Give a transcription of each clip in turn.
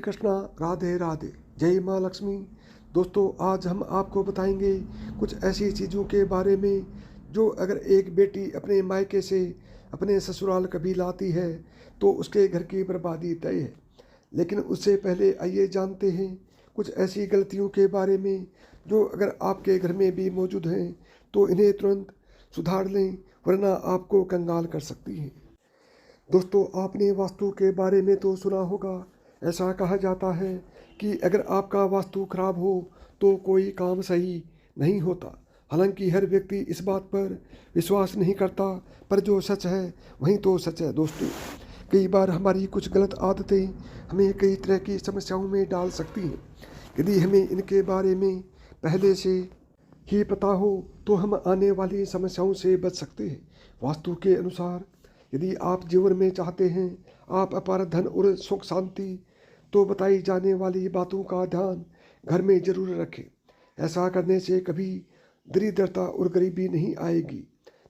कृष्णा, राधे राधे, जय माँ लक्ष्मी। दोस्तों, आज हम आपको बताएंगे कुछ ऐसी चीज़ों के बारे में जो अगर एक बेटी अपने मायके से अपने ससुराल कभी लाती है तो उसके घर की बर्बादी तय है। लेकिन उससे पहले आइए जानते हैं कुछ ऐसी गलतियों के बारे में जो अगर आपके घर में भी मौजूद हैं तो इन्हें तुरंत सुधार लें, वरना आपको कंगाल कर सकती हैं। दोस्तों, आपने वास्तु के बारे में तो सुना होगा। ऐसा कहा जाता है कि अगर आपका वास्तु खराब हो तो कोई काम सही नहीं होता। हालांकि हर व्यक्ति इस बात पर विश्वास नहीं करता, पर जो सच है वही तो सच है। दोस्तों, कई बार हमारी कुछ गलत आदतें हमें कई तरह की समस्याओं में डाल सकती हैं। यदि हमें इनके बारे में पहले से ही पता हो तो हम आने वाली समस्याओं से बच सकते हैं। वास्तु के अनुसार यदि आप जीवन में चाहते हैं आप अपार धन और सुख शांति, तो बताई जाने वाली बातों का ध्यान घर में जरूर रखें। ऐसा करने से कभी दरिद्रता और गरीबी नहीं आएगी।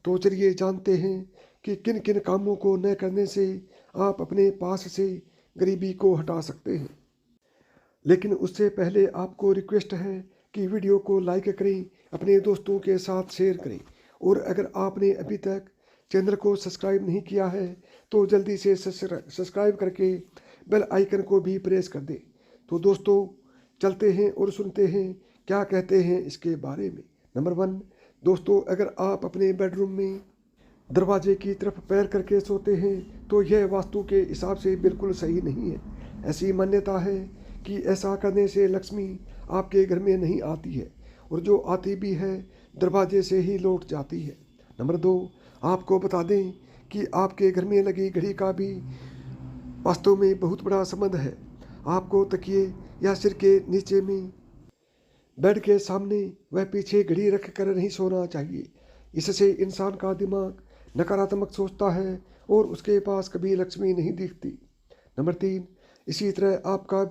तो चलिए जानते हैं कि किन किन कामों को न करने से आप अपने पास से गरीबी को हटा सकते हैं। लेकिन उससे पहले आपको रिक्वेस्ट है कि वीडियो को लाइक करें, अपने दोस्तों के साथ शेयर करें, और अगर आपने अभी तक चैनल को सब्सक्राइब नहीं किया है तो जल्दी से सब्सक्राइब करके बेल आइकन को भी प्रेस कर दें। तो दोस्तों, चलते हैं और सुनते हैं क्या कहते हैं इसके बारे में। नंबर 1, दोस्तों, अगर आप अपने बेडरूम में दरवाजे की तरफ पैर करके सोते हैं तो यह वास्तु के हिसाब से बिल्कुल सही नहीं है। ऐसी मान्यता है कि ऐसा करने से लक्ष्मी आपके घर में नहीं आती है, और जो आती भी है दरवाजे से ही लौट जाती है। नंबर 2, आपको बता दें कि आपके घर में लगी घड़ी का भी वास्तव में बहुत बड़ा संबंध है। आपको तकिए या सिर के नीचे में, बेड के सामने व पीछे घड़ी रख कर नहीं सोना चाहिए। इससे इंसान का दिमाग नकारात्मक सोचता है और उसके पास कभी लक्ष्मी नहीं दिखती। नंबर 3, इसी तरह आपका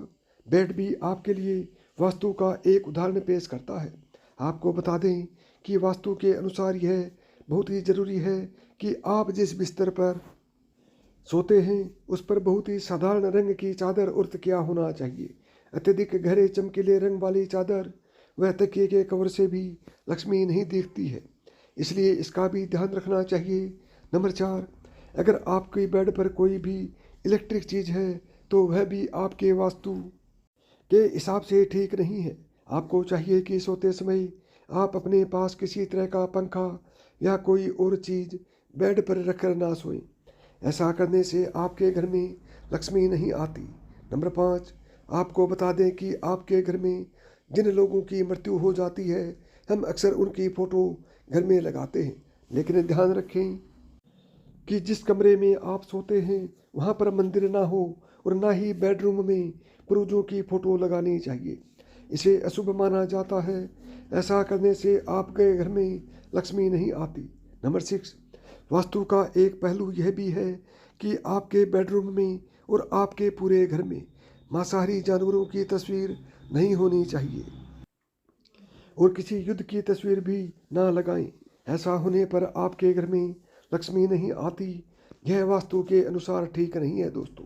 बेड भी आपके लिए वास्तु का एक उदाहरण पेश करता है। आपको बता दें कि वास्तु के अनुसार यह बहुत ही ज़रूरी है कि आप जिस बिस्तर पर सोते हैं उस पर बहुत ही साधारण रंग की चादर और तकिया होना चाहिए। अत्यधिक गहरे चमकीले रंग वाली चादर व तकिए के कवर से भी लक्ष्मी नहीं दिखती है, इसलिए इसका भी ध्यान रखना चाहिए। नंबर 4, अगर आपके बेड पर कोई भी इलेक्ट्रिक चीज़ है तो वह भी आपके वास्तु के हिसाब से ठीक नहीं है। आपको चाहिए कि सोते समय आप अपने पास किसी तरह का पंखा या कोई और चीज़ बेड पर रखकर ना सोएं। ऐसा करने से आपके घर में लक्ष्मी नहीं आती। नंबर 5, आपको बता दें कि आपके घर में जिन लोगों की मृत्यु हो जाती है हम अक्सर उनकी फ़ोटो घर में लगाते हैं, लेकिन ध्यान रखें कि जिस कमरे में आप सोते हैं वहाँ पर मंदिर ना हो और ना ही बेडरूम में पूर्वजों की फ़ोटो लगानी चाहिए। इसे अशुभ माना जाता है। ऐसा करने से आपके घर में लक्ष्मी नहीं आती। नंबर 6, वास्तु का एक पहलू यह भी है कि आपके बेडरूम में और आपके पूरे घर में मांसाहारी जानवरों की तस्वीर नहीं होनी चाहिए, और किसी युद्ध की तस्वीर भी ना लगाएं। ऐसा होने पर आपके घर में लक्ष्मी नहीं आती। यह वास्तु के अनुसार ठीक नहीं है। दोस्तों,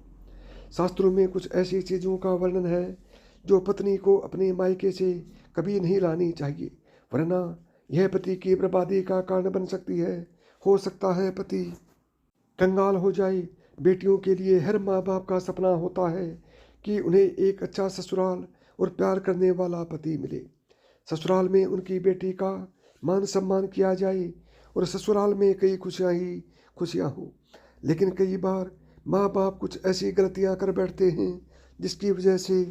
शास्त्रों में कुछ ऐसी चीज़ों का वर्णन है जो पत्नी को अपने मायके से कभी नहीं लानी चाहिए, वरना यह पति की बर्बादी का कारण बन सकती है। हो सकता है पति कंगाल हो जाए। बेटियों के लिए हर माँ बाप का सपना होता है कि उन्हें एक अच्छा ससुराल और प्यार करने वाला पति मिले। ससुराल में उनकी बेटी का मान सम्मान किया जाए और ससुराल में कई खुशियाँ ही खुशियाँ हो। लेकिन कई बार माँ बाप कुछ ऐसी गलतियाँ कर बैठते हैं जिसकी वजह से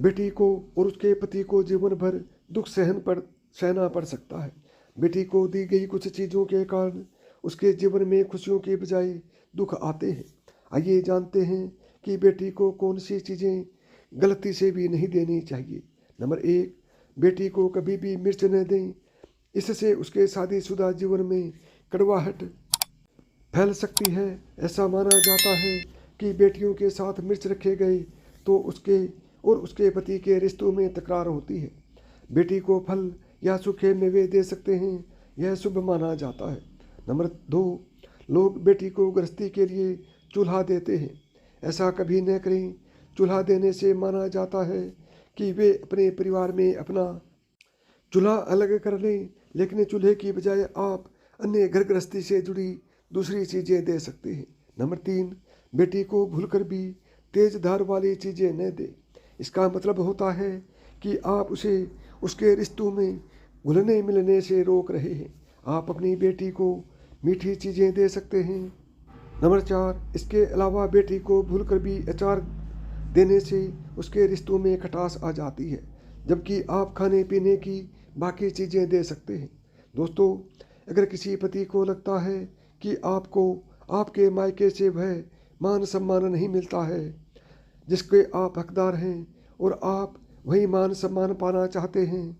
बेटी को और उसके पति को जीवन भर दुख सहना पड़ सकता है। बेटी को दी गई कुछ चीज़ों के कारण उसके जीवन में खुशियों के बजाय दुख आते हैं। आइए जानते हैं कि बेटी को कौन सी चीज़ें गलती से भी नहीं देनी चाहिए। नंबर 1, बेटी को कभी भी मिर्च न दें। इससे उसके शादीशुदा जीवन में कड़वाहट फैल सकती है। ऐसा माना जाता है कि बेटियों के साथ मिर्च रखे गए तो उसके और उसके पति के रिश्तों में तकरार होती है। बेटी को फल या सूखे मेवे दे सकते हैं, यह शुभ माना जाता है। नंबर 2, लोग बेटी को गृहस्थी के लिए चूल्हा देते हैं। ऐसा कभी न करें। चूल्हा देने से माना जाता है कि वे अपने परिवार में अपना चूल्हा अलग कर लें, लेकिन चूल्हे की बजाय आप अन्य घर गृहस्थी से जुड़ी दूसरी चीज़ें दे सकते हैं। नंबर 3, बेटी को भूलकर भी तेज धार वाली चीज़ें न दें। इसका मतलब होता है कि आप उसे उसके रिश्तों में घुलने मिलने से रोक रहे हैं। आप अपनी बेटी को मीठी चीज़ें दे सकते हैं। नंबर 4, इसके अलावा बेटी को भूलकर भी अचार देने से उसके रिश्तों में खटास आ जाती है, जबकि आप खाने पीने की बाकी चीज़ें दे सकते हैं। दोस्तों, अगर किसी पति को लगता है कि आपको आपके मायके से वह मान सम्मान नहीं मिलता है जिसके आप हकदार हैं और आप वही मान सम्मान पाना चाहते हैं,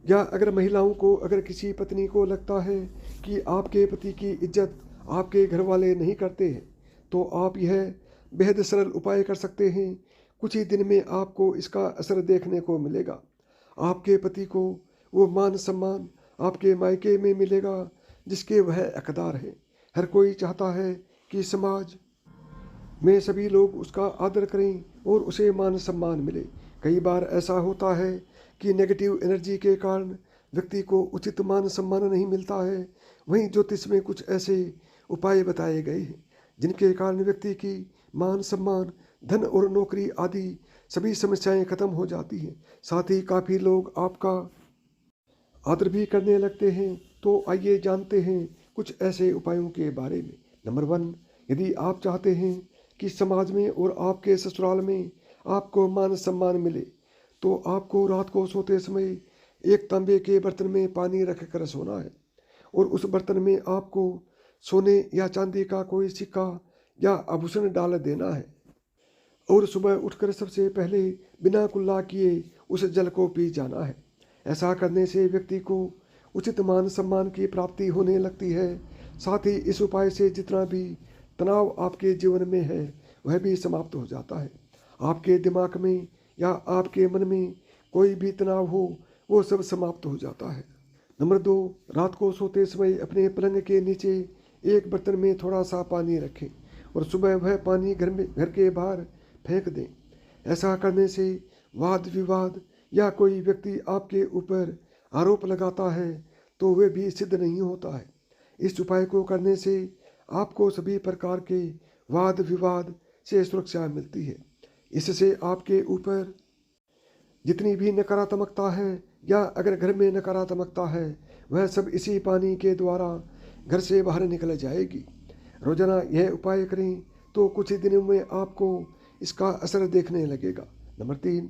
या अगर महिलाओं को अगर किसी पत्नी को लगता है कि आपके पति की इज्जत आपके घर वाले नहीं करते हैं, तो आप यह बेहद सरल उपाय कर सकते हैं। कुछ ही दिन में आपको इसका असर देखने को मिलेगा। आपके पति को वो मान सम्मान आपके मायके में मिलेगा जिसके वह हकदार है। हर कोई चाहता है कि समाज में सभी लोग उसका आदर करें और उसे मान सम्मान मिले। कई बार ऐसा होता है कि नेगेटिव एनर्जी के कारण व्यक्ति को उचित मान सम्मान नहीं मिलता है। वहीं ज्योतिष में कुछ ऐसे उपाय बताए गए हैं जिनके कारण व्यक्ति की मान सम्मान, धन और नौकरी आदि सभी समस्याएं खत्म हो जाती हैं। साथ ही काफ़ी लोग आपका आदर भी करने लगते हैं। तो आइए जानते हैं कुछ ऐसे उपायों के बारे में। नंबर 1, यदि आप चाहते हैं कि समाज में और आपके ससुराल में आपको मान सम्मान मिले, तो आपको रात को सोते समय एक तांबे के बर्तन में पानी रख कर सोना है और उस बर्तन में आपको सोने या चांदी का कोई सिक्का या आभूषण डाल देना है और सुबह उठकर सबसे पहले बिना कुल्ला किए उस जल को पी जाना है। ऐसा करने से व्यक्ति को उचित मान सम्मान की प्राप्ति होने लगती है। साथ ही इस उपाय से जितना भी तनाव आपके जीवन में है वह भी समाप्त हो जाता है। आपके दिमाग में या आपके मन में कोई भी तनाव हो वो सब समाप्त हो जाता है। नंबर 2, रात को सोते समय अपने पलंग के नीचे एक बर्तन में थोड़ा सा पानी रखें और सुबह वह पानी घर के बाहर फेंक दें। ऐसा करने से वाद विवाद या कोई व्यक्ति आपके ऊपर आरोप लगाता है तो वे भी सिद्ध नहीं होता है। इस उपाय को करने से आपको सभी प्रकार के वाद विवाद से सुरक्षा मिलती है। इससे आपके ऊपर जितनी भी नकारात्मकता है या अगर घर में नकारात्मकता है वह सब इसी पानी के द्वारा घर से बाहर निकल जाएगी। रोजाना यह उपाय करें तो कुछ ही दिनों में आपको इसका असर देखने लगेगा। नंबर 3,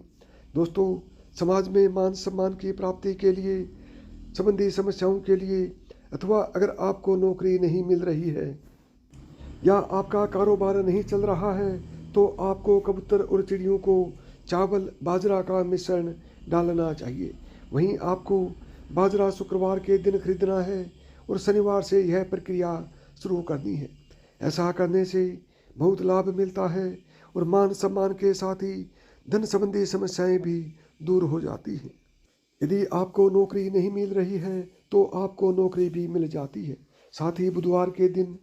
दोस्तों, समाज में मान सम्मान की प्राप्ति के लिए संबंधी समस्याओं के लिए अथवा अगर आपको नौकरी नहीं मिल रही है या आपका कारोबार नहीं चल रहा है तो आपको कबूतर और चिड़ियों को चावल बाजरा का मिश्रण डालना चाहिए। वहीं आपको बाजरा शुक्रवार के दिन खरीदना है और शनिवार से यह प्रक्रिया शुरू करनी है। ऐसा करने से बहुत लाभ मिलता है और मान सम्मान के साथ ही धन संबंधी समस्याएं भी दूर हो जाती हैं। यदि आपको नौकरी नहीं मिल रही है तो आपको नौकरी भी मिल जाती है। साथ ही बुधवार के दिन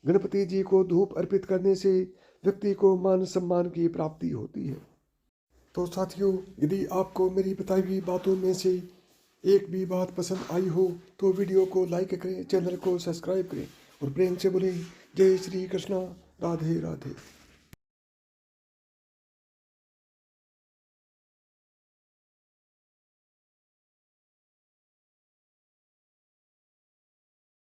गणपति जी को धूप अर्पित करने से व्यक्ति को मान सम्मान की प्राप्ति होती है। तो साथियों, यदि आपको मेरी बताई हुई बातों में से एक भी बात पसंद आई हो तो वीडियो को लाइक करें, चैनल को सब्सक्राइब करें और प्रेम से बोलें जय श्री कृष्णा, राधे राधे।